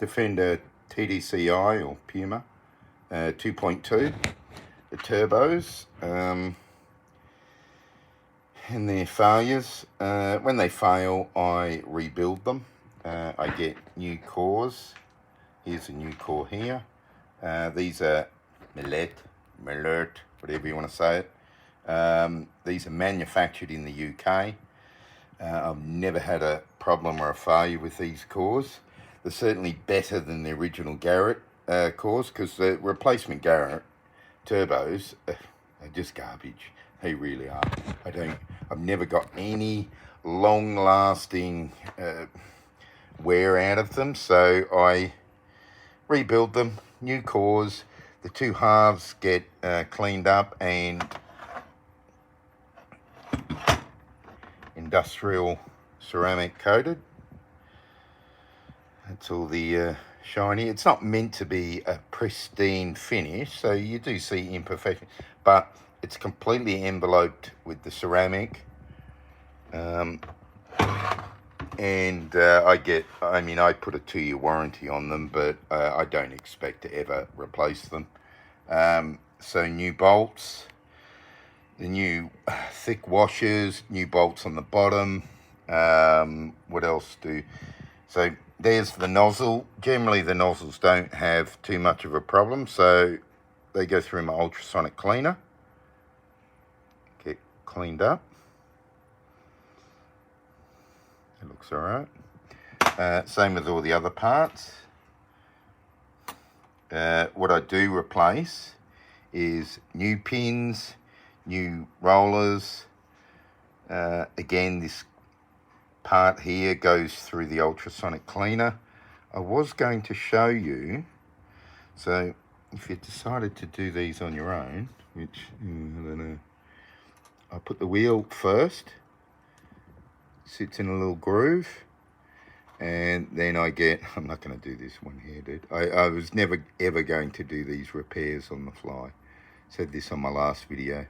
Defender TDCi or Puma 2.2, the turbos, and their failures. When they fail, I rebuild them. I get new cores. Here's a new core here. These are Millet, whatever you want to say it. These are manufactured in the UK. I've never had a problem or a failure with these cores. They're certainly better than the original Garrett cores, because the replacement Garrett turbos are just garbage. They really are. I've never got any long-lasting wear out of them, so I rebuild them, new cores. The two halves get cleaned up and industrial ceramic coated. That's all the shiny. It's not meant to be a pristine finish, so you do see imperfections, but it's completely enveloped with the ceramic. And I put a 2-year warranty on them, but I don't expect to ever replace them. So new bolts, the new thick washers, new bolts on the bottom. What else so there's the nozzle. Generally the nozzles don't have too much of a problem, so they go through my ultrasonic cleaner, get cleaned up. It looks alright. Same with all the other parts. What I do replace is new pins, new rollers. Again, this part here goes through the ultrasonic cleaner. I was going to show you, so if you decided to do these on your own, which I don't know, I put the wheel first, sits in a little groove, and then I'm not going to do this one-handed. I was never ever going to do these repairs on the fly. Said this on my last video.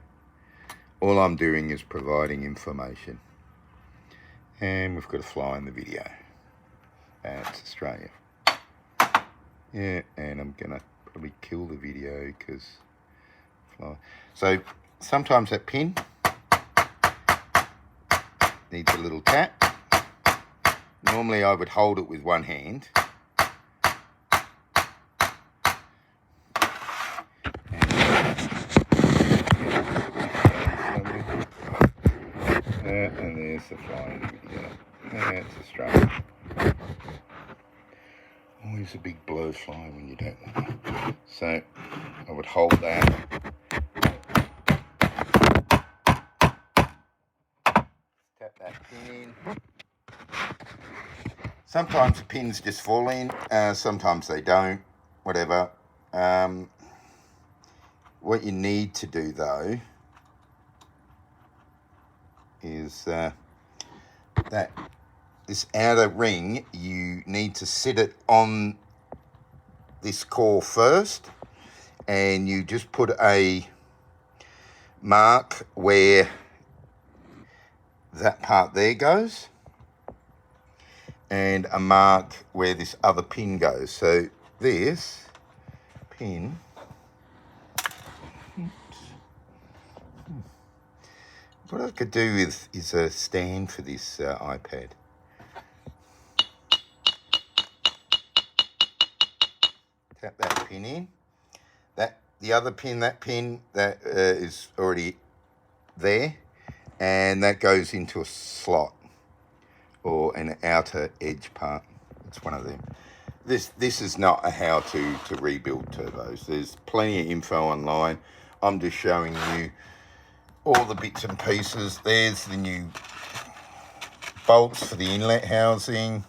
All I'm doing is providing information. And we've got a fly in the video. It's Australia. Yeah, and I'm going to probably kill the video because fly. So sometimes that pin needs a little tap. Normally I would hold it with one hand. And there's the fly in the video. That's Australia. Always a big blow fly when you don't want it. So I would hold that. Tap that pin in. Sometimes the pins just fall in, sometimes they don't, whatever. What you need to do though is that this outer ring, you need to sit it on this core first, and you just put a mark where that part there goes, and a mark where this other pin goes. So this pin, what I could do is a stand for this iPad. Tap that pin in. The other pin, that is already there, and that goes into a slot or an outer edge part. It's one of them. This is not a how to rebuild turbos. There's plenty of info online. I'm just showing you all the bits and pieces. There's the new bolts for the inlet housing.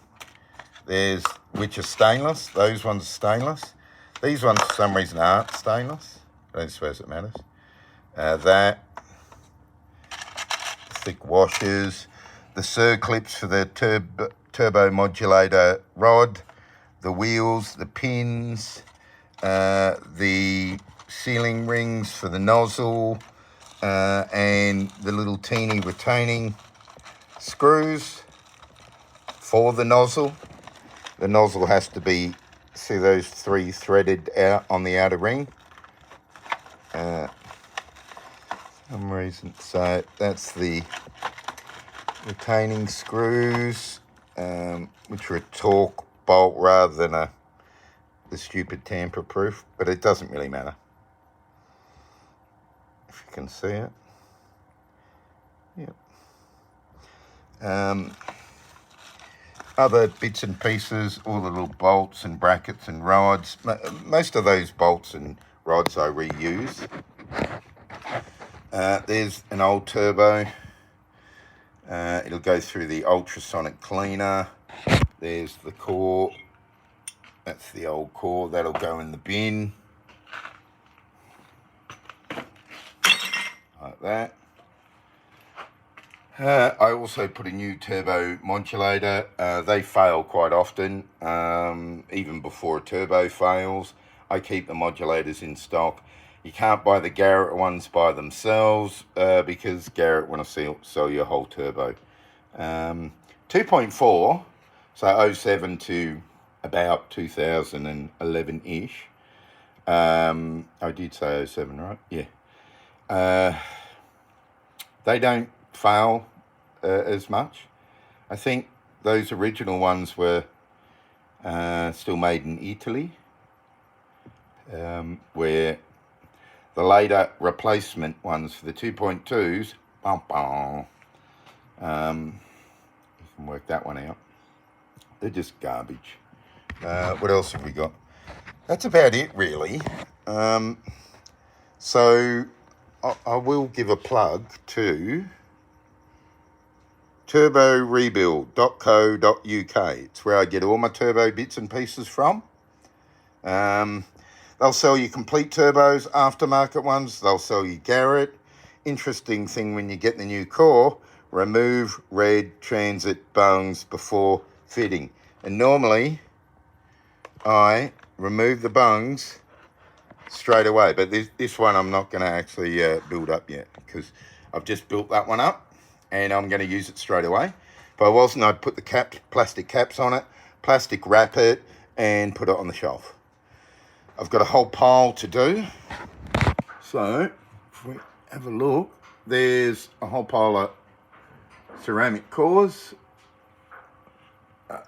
Which are stainless. Those ones are stainless. These ones for some reason aren't stainless. I don't suppose it matters. That. Thick washers. The circlips for the turbo modulator rod, the wheels, the pins, the sealing rings for the nozzle, and the little teeny retaining screws for the nozzle. The nozzle has to be See those 3 threaded out on the outer ring? Some reason. So that's the retaining screws, which are a torque bolt rather than the stupid tamper-proof, but it doesn't really matter. If you can see it. Yep. Other bits and pieces, all the little bolts and brackets and rods. Most of those bolts and rods I reuse. There's an old turbo. It'll go through the ultrasonic cleaner. There's the core. That's the old core. That'll go in the bin. Like that. I also put a new turbo modulator. They fail quite often, even before a turbo fails. I keep the modulators in stock. You can't buy the Garrett ones by themselves because Garrett want to sell your whole turbo. 2.4, so 07 to about 2011-ish. I did say 07, right? Yeah. They don't fail as much. I think those original ones were still made in Italy, where the later replacement ones for the 2.2s, you can work that one out. They're just garbage. What else have we got? That's about it, really. So I will give a plug to turborebuild.co.uk. It's where I get all my turbo bits and pieces from. They'll sell you complete turbos, aftermarket ones. They'll sell you Garrett. Interesting thing when you get the new core, remove red transit bungs before fitting. And normally I remove the bungs straight away, but this one I'm not going to actually build up yet because I've just built that one up and I'm going to use it straight away. If I wasn't, I'd put the plastic caps on it, plastic wrap it, and put it on the shelf. I've got a whole pile to do. So if we have a look, there's a whole pile of ceramic cores.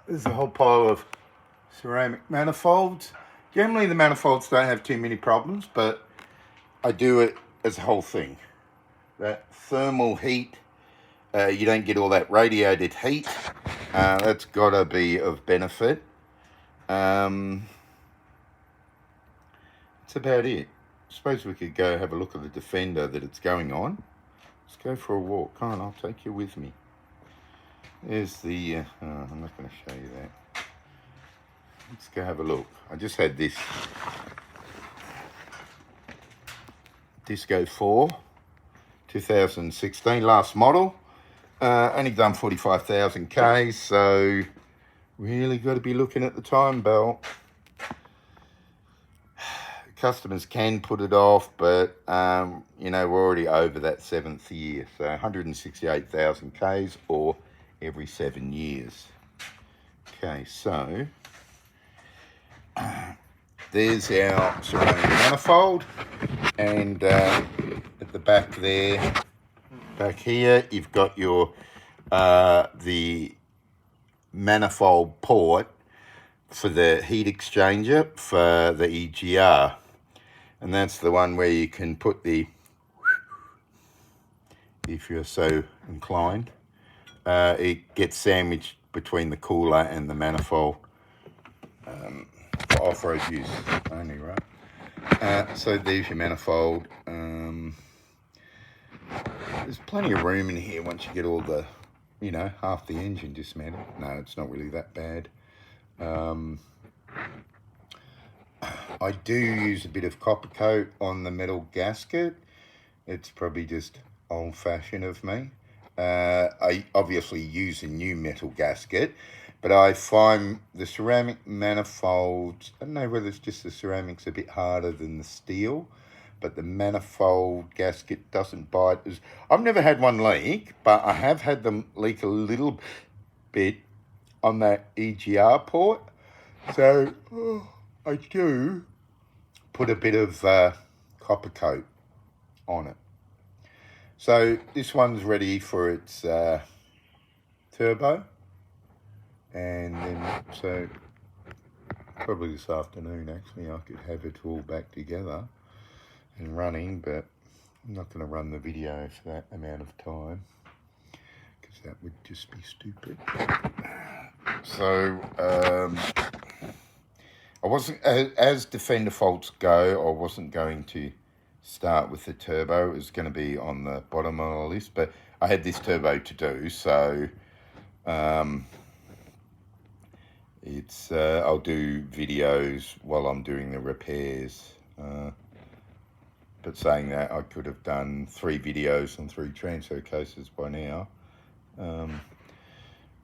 There's a whole pile of ceramic manifolds. Generally, the manifolds don't have too many problems, but I do it as a whole thing. That thermal heat, you don't get all that radiated heat. That's got to be of benefit. That's about it. I suppose we could go have a look at the Defender that it's going on. Let's go for a walk. Come on, I'll take you with me. There's the... I'm not going to show you that. Let's go have a look. I just had this Disco 4, 2016, last model. Only done 45,000 Ks, so really got to be looking at the time belt. Customers can put it off, but you know, we're already over that 7th year, so 168,000 Ks or every 7 years. Okay, so there's our ceramic manifold, and at the back there, back here, you've got your the manifold port for the heat exchanger for the EGR, and that's the one where you can put the, if you're so inclined, it gets sandwiched between the cooler and the manifold for off-road use only, right? So there's your manifold. There's plenty of room in here once you get all the, you know, half the engine dismantled. No, it's not really that bad. I do use a bit of copper coat on the metal gasket. It's probably just old-fashioned of me. I obviously use a new metal gasket, but I find the ceramic manifolds, I don't know whether it's just the ceramic's a bit harder than the steel, but the manifold gasket doesn't bite. I've never had one leak, but I have had them leak a little bit on that EGR port. So I do put a bit of copper coat on it. So this one's ready for its turbo, and then so probably this afternoon actually I could have it all back together and running, but I'm not going to run the video for that amount of time because that would just be stupid. So I wasn't, as Defender faults go, I wasn't going to start with the turbo. It was going to be on the bottom of the list, but I had this turbo to do, so it's I'll do videos while I'm doing the repairs. But saying that, I could have done 3 videos and 3 transfer cases by now.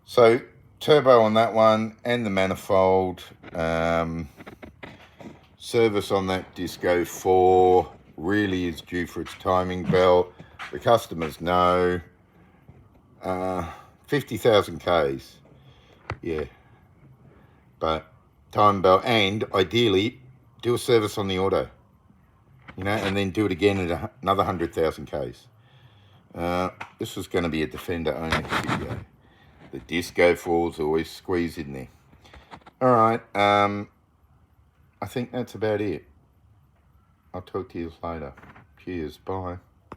So turbo on that one and the manifold. Service on that Disco 4 really is due for its timing belt. The customers know. 50,000 Ks. Yeah. But time belt, and ideally do a service on the auto. You know, and then do it again at another 100,000 Ks. This was going to be a Defender only video. The Disco 4's always squeezed in there. All right, I think that's about it. I'll talk to you later. Cheers, bye.